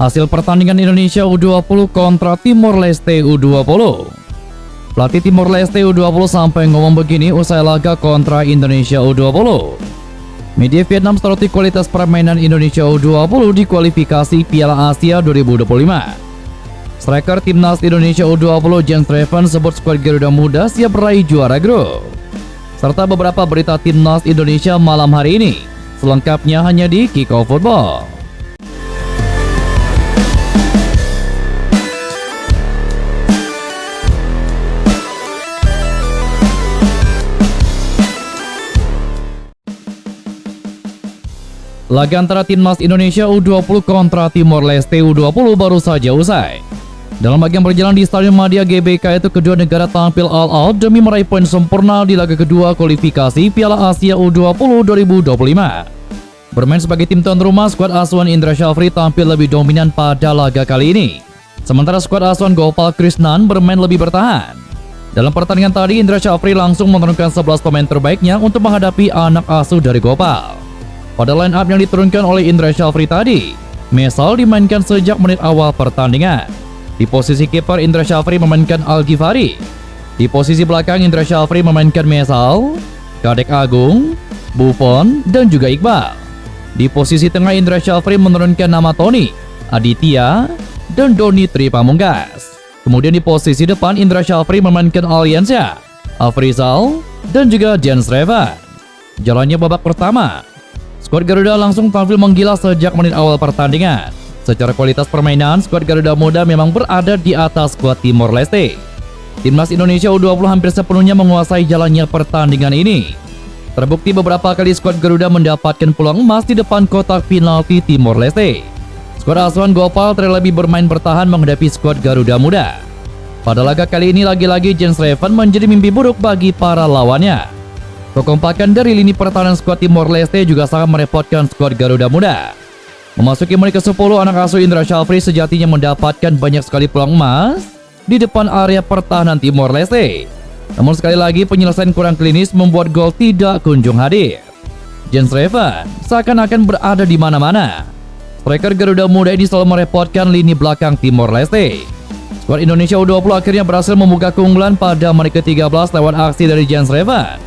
Hasil pertandingan Indonesia U20 kontra Timor Leste U20. Pelatih Timor Leste U20 sampai ngomong begini usai laga kontra Indonesia U20. Media Vietnam soroti kualitas permainan Indonesia U20 di kualifikasi Piala Asia 2025. Striker Timnas Indonesia U20 Jens Reven sebut skuad Garuda Muda siap meraih juara grup. Serta beberapa berita Timnas Indonesia malam hari ini. Selengkapnya hanya di Kickoff Football. Laga antara Timnas Indonesia U20 kontra Timor Leste U20 baru saja usai. Dalam laga yang berjalan di Stadion Madia GBK itu, kedua negara tampil all out demi meraih poin sempurna di laga kedua kualifikasi Piala Asia U20 2025. Bermain sebagai tim tuan rumah, skuad asuhan Indra Syafri tampil lebih dominan pada laga kali ini. Sementara skuad asuhan Gopal Krishnan bermain lebih bertahan. Dalam pertandingan tadi, Indra Syafri langsung menurunkan 11 pemain terbaiknya untuk menghadapi anak asuh dari Gopal. Pada line up yang diturunkan oleh Indra Syafri tadi, Mesal dimainkan sejak menit awal pertandingan. Di posisi kiper, Indra Syafri memainkan Al-Ghifari. Di posisi belakang, Indra Syafri memainkan Mesal, Kadek Agung, Buffon, dan juga Iqbal. Di posisi tengah, Indra Syafri menurunkan nama Tony, Aditya, dan Doni Tri Pamungkas. Kemudian di posisi depan, Indra Syafri memainkan Aliansyah, Afrizal, dan juga Jens Reven. Jalannya babak pertama, skuad Garuda langsung tampil menggila sejak menit awal pertandingan. Secara kualitas permainan, skuad Garuda Muda memang berada di atas skuad Timor Leste. Timnas Indonesia U20 hampir sepenuhnya menguasai jalannya pertandingan ini. Terbukti beberapa kali skuad Garuda mendapatkan peluang emas di depan kotak penalti Timor Leste. Skuad asuhan Gopal terlebih bermain bertahan menghadapi skuad Garuda Muda. Pada laga kali ini lagi-lagi Jens Reven menjadi mimpi buruk bagi para lawannya. Kekompakan dari lini pertahanan skuad Timor Leste juga sangat merepotkan skuad Garuda Muda. Memasuki menit ke-10, anak asuh Indra Syafri sejatinya mendapatkan banyak sekali peluang emas di depan area pertahanan Timor Leste. Namun sekali lagi penyelesaian kurang klinis membuat gol tidak kunjung hadir. Jens Reven seakan-akan berada di mana-mana. Striker Garuda Muda ini selalu merepotkan lini belakang Timor Leste. Skuad Indonesia U20 akhirnya berhasil membuka keunggulan pada menit ke-13 lewat aksi dari Jens Reven.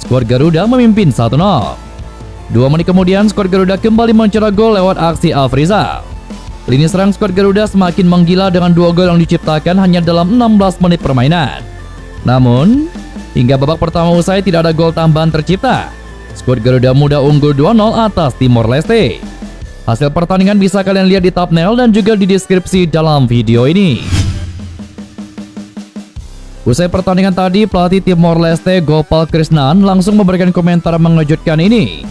Skuad Garuda memimpin 1-0. 2 menit kemudian, skuad Garuda kembali mencetak gol lewat aksi Afrizal. Lini serang skuad Garuda semakin menggila dengan 2 gol yang diciptakan hanya dalam 16 menit permainan. Namun, hingga babak pertama usai tidak ada gol tambahan tercipta. Skuad Garuda Muda unggul 2-0 atas Timor Leste. Hasil pertandingan bisa kalian lihat di thumbnail dan juga di deskripsi dalam video ini. Usai pertandingan tadi, pelatih Timor Leste Gopal Krishnan langsung memberikan komentar mengejutkan ini.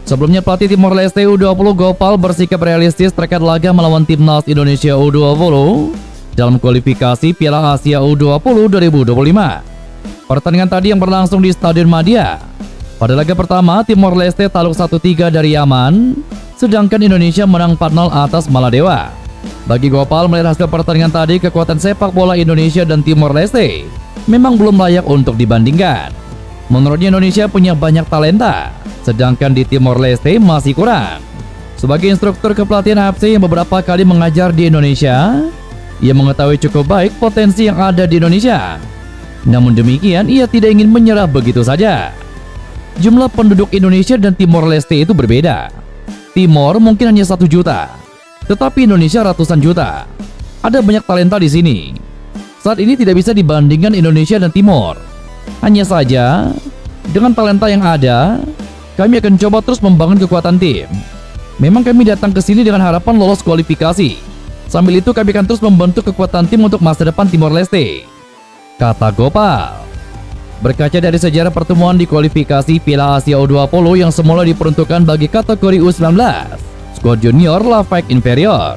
Sebelumnya, pelatih Timor Leste U20 Gopal bersikap realistis terkait laga melawan Timnas Indonesia U20 dalam kualifikasi Piala Asia U20 2025. Pertandingan tadi yang berlangsung di Stadion Madia. Pada laga pertama, Timor Leste taluk 1-3 dari Yaman, sedangkan Indonesia menang 4-0 atas Maladewa. Bagi Gopal, melihat hasil pertandingan tadi, kekuatan sepak bola Indonesia dan Timor Leste memang belum layak untuk dibandingkan. Menurutnya Indonesia punya banyak talenta, sedangkan di Timor Leste masih kurang. Sebagai instruktur kepelatihan AFC yang beberapa kali mengajar di Indonesia, ia mengetahui cukup baik potensi yang ada di Indonesia. Namun demikian, ia tidak ingin menyerah begitu saja. Jumlah penduduk Indonesia dan Timor Leste itu berbeda. Timor mungkin hanya 1 juta, tetapi Indonesia ratusan juta. Ada banyak talenta di sini. Saat ini tidak bisa dibandingkan Indonesia dan Timor. Hanya saja, dengan talenta yang ada, kami akan coba terus membangun kekuatan tim. Memang kami datang ke sini dengan harapan lolos kualifikasi. Sambil itu kami akan terus membentuk kekuatan tim untuk masa depan Timor Leste, kata Gopal. Berkaca dari sejarah pertemuan di kualifikasi Piala Asia U20 yang semula diperuntukkan bagi kategori U19, skuad junior Lafayette inferior,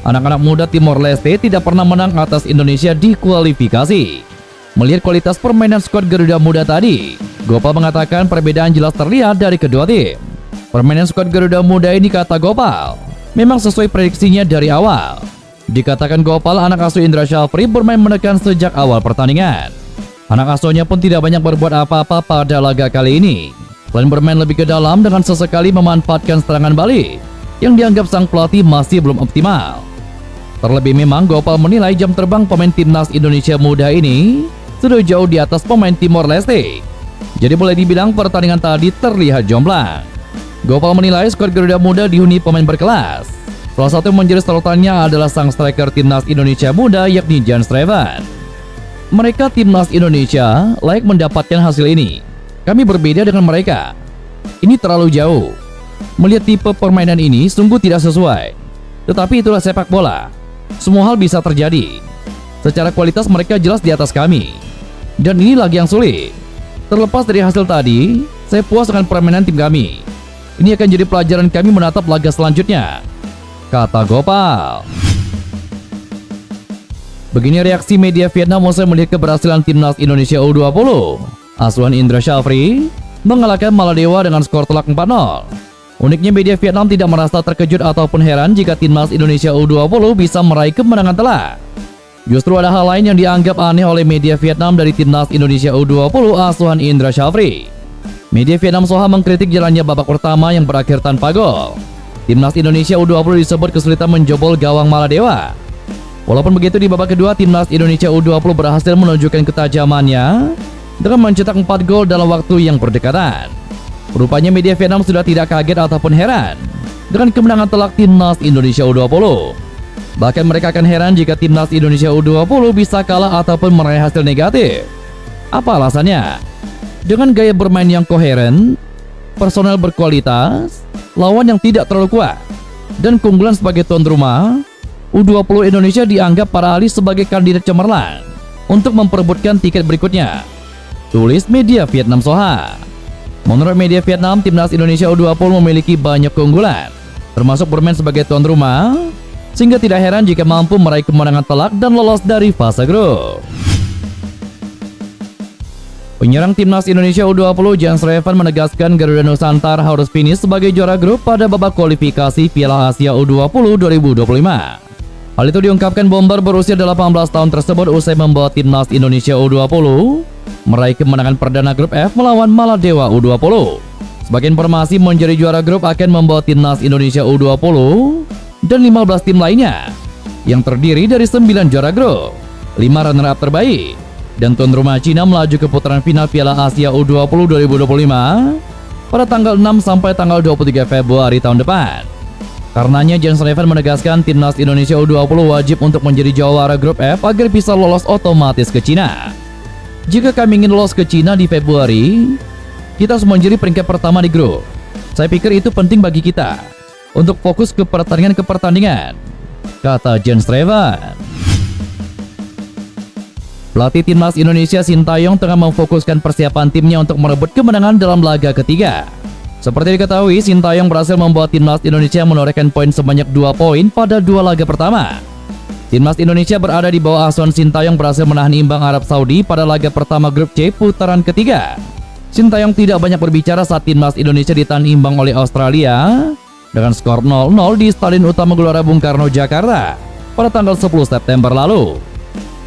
anak-anak muda Timor Leste tidak pernah menang atas Indonesia di kualifikasi. Melihat kualitas permainan skuad Garuda Muda tadi, Gopal mengatakan perbedaan jelas terlihat dari kedua tim. Permainan skuad Garuda Muda ini, kata Gopal, memang sesuai prediksinya dari awal. Dikatakan Gopal, anak asuh Indra Syafri bermain menekan sejak awal pertandingan. Anak asuhnya pun tidak banyak berbuat apa-apa pada laga kali ini. Selain bermain lebih ke dalam dengan sesekali memanfaatkan serangan balik yang dianggap sang pelatih masih belum optimal. Terlebih memang Gopal menilai jam terbang pemain timnas Indonesia muda ini sudah jauh di atas pemain Timor Leste. Jadi boleh dibilang pertandingan tadi terlihat jomplang. Gopal menilai skuad Garuda Muda dihuni pemain berkelas. Salah satu yang menjadi sorotannya adalah sang striker timnas Indonesia muda yakni Jan Strevan. Mereka timnas Indonesia layak mendapatkan hasil ini. Kami berbeda dengan mereka. Ini terlalu jauh. Melihat tipe permainan ini sungguh tidak sesuai. Tetapi itulah sepak bola. Semua hal bisa terjadi. Secara kualitas mereka jelas di atas kami. Dan ini lagi yang sulit. Terlepas dari hasil tadi, saya puas dengan permainan tim kami. Ini akan jadi pelajaran kami menatap laga selanjutnya, kata Gopal. Begini reaksi media Vietnam usai melihat keberhasilan timnas Indonesia U20. Asuhan Indra Syafri mengalahkan Maladewa dengan skor telak 4-0. Uniknya media Vietnam tidak merasa terkejut ataupun heran jika timnas Indonesia U20 bisa meraih kemenangan telak. Justru ada hal lain yang dianggap aneh oleh media Vietnam dari timnas Indonesia U20 asuhan Indra Syafri. Media Vietnam Soha mengkritik jalannya babak pertama yang berakhir tanpa gol. Timnas Indonesia U20 disebut kesulitan menjebol gawang Maladewa. Walaupun begitu di babak kedua timnas Indonesia U20 berhasil menunjukkan ketajamannya dengan mencetak 4 gol dalam waktu yang berdekatan. Rupanya media Vietnam sudah tidak kaget ataupun heran dengan kemenangan telak timnas Indonesia U20. Bahkan mereka akan heran jika timnas Indonesia U20 bisa kalah ataupun meraih hasil negatif. Apa alasannya? Dengan gaya bermain yang koheren, personel berkualitas, lawan yang tidak terlalu kuat, dan keunggulan sebagai tuan rumah, U20 Indonesia dianggap para ahli sebagai kandidat cemerlang untuk memperebutkan tiket berikutnya. Tulis media Vietnam Soha. Menurut media Vietnam, timnas Indonesia U20 memiliki banyak keunggulan, termasuk bermain sebagai tuan rumah, sehingga tidak heran jika mampu meraih kemenangan telak dan lolos dari fase grup. Penyerang timnas Indonesia U20 Jan Strevan menegaskan Garuda Nusantara harus finish sebagai juara grup pada babak kualifikasi Piala Asia U20 2025. Hal itu diungkapkan bomber berusia 18 tahun tersebut usai membawa timnas Indonesia U20 meraih kemenangan perdana grup F melawan Maladewa U20. Sebagai informasi, menjadi juara grup akan membawa timnas Indonesia U20 dan 15 tim lainnya yang terdiri dari 9 juara grup, 5 runner-up terbaik, dan tuan rumah Cina melaju ke putaran final Piala Asia U20 2025 pada tanggal 6 sampai tanggal 23 Februari tahun depan. Karenanya Jan Strevan menegaskan timnas Indonesia U20 wajib untuk menjadi juara grup F agar bisa lolos otomatis ke Cina. Jika kami ingin lolos ke Cina di Februari, kita harus menjadi peringkat pertama di grup. Saya pikir itu penting bagi kita untuk fokus ke pertandingan, kata Jan Strevan. Pelatih timnas Indonesia Sintayong tengah memfokuskan persiapan timnya untuk merebut kemenangan dalam laga ketiga. Seperti diketahui, Sintayong berhasil membuat timnas Indonesia menorehkan poin sebanyak 2 poin pada 2 laga pertama. Timnas Indonesia berada di bawah asuhan Sintayong berhasil menahan imbang Arab Saudi pada laga pertama grup C putaran ketiga. Sintayong tidak banyak berbicara saat timnas Indonesia ditahan imbang oleh Australia dengan skor 0-0 di Stadion Utama Gelora Bung Karno, Jakarta pada tanggal 10 September lalu.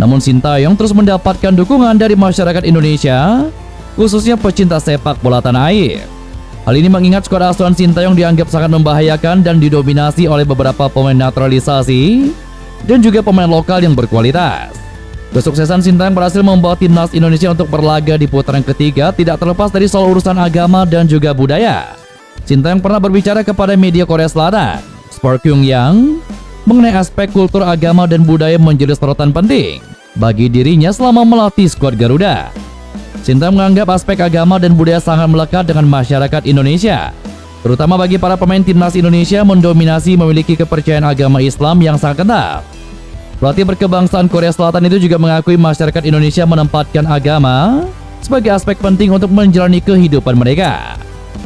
Namun Sintayong terus mendapatkan dukungan dari masyarakat Indonesia, khususnya pecinta sepak bola tanah air. Hal ini mengingat skuad asuhan Sintayong dianggap sangat membahayakan dan didominasi oleh beberapa pemain naturalisasi dan juga pemain lokal yang berkualitas. Kesuksesan Sintayong berhasil membawa timnas Indonesia untuk berlaga di putaran ketiga tidak terlepas dari soal urusan agama dan juga budaya. Sintayong pernah berbicara kepada media Korea Selatan, Sport Pyongyang, mengenai aspek kultur agama dan budaya menjadi sorotan penting bagi dirinya selama melatih skuad Garuda. Sintayong menganggap aspek agama dan budaya sangat melekat dengan masyarakat Indonesia, terutama bagi para pemain timnas Indonesia mendominasi memiliki kepercayaan agama Islam yang sangat kental. Pelatih berkebangsaan Korea Selatan itu juga mengakui masyarakat Indonesia menempatkan agama sebagai aspek penting untuk menjalani kehidupan mereka.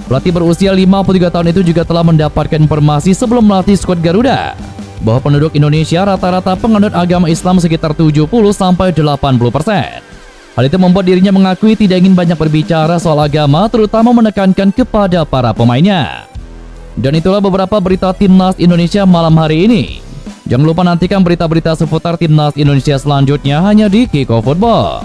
Pelatih berusia 53 tahun itu juga telah mendapatkan informasi sebelum melatih skuad Garuda bahwa penduduk Indonesia rata-rata penganut agama Islam sekitar 70-80%. Hal itu membuat dirinya mengakui tidak ingin banyak berbicara soal agama, terutama menekankan kepada para pemainnya. Dan itulah beberapa berita timnas Indonesia malam hari ini. Jangan lupa nantikan berita-berita seputar timnas Indonesia selanjutnya hanya di Kickoff Football.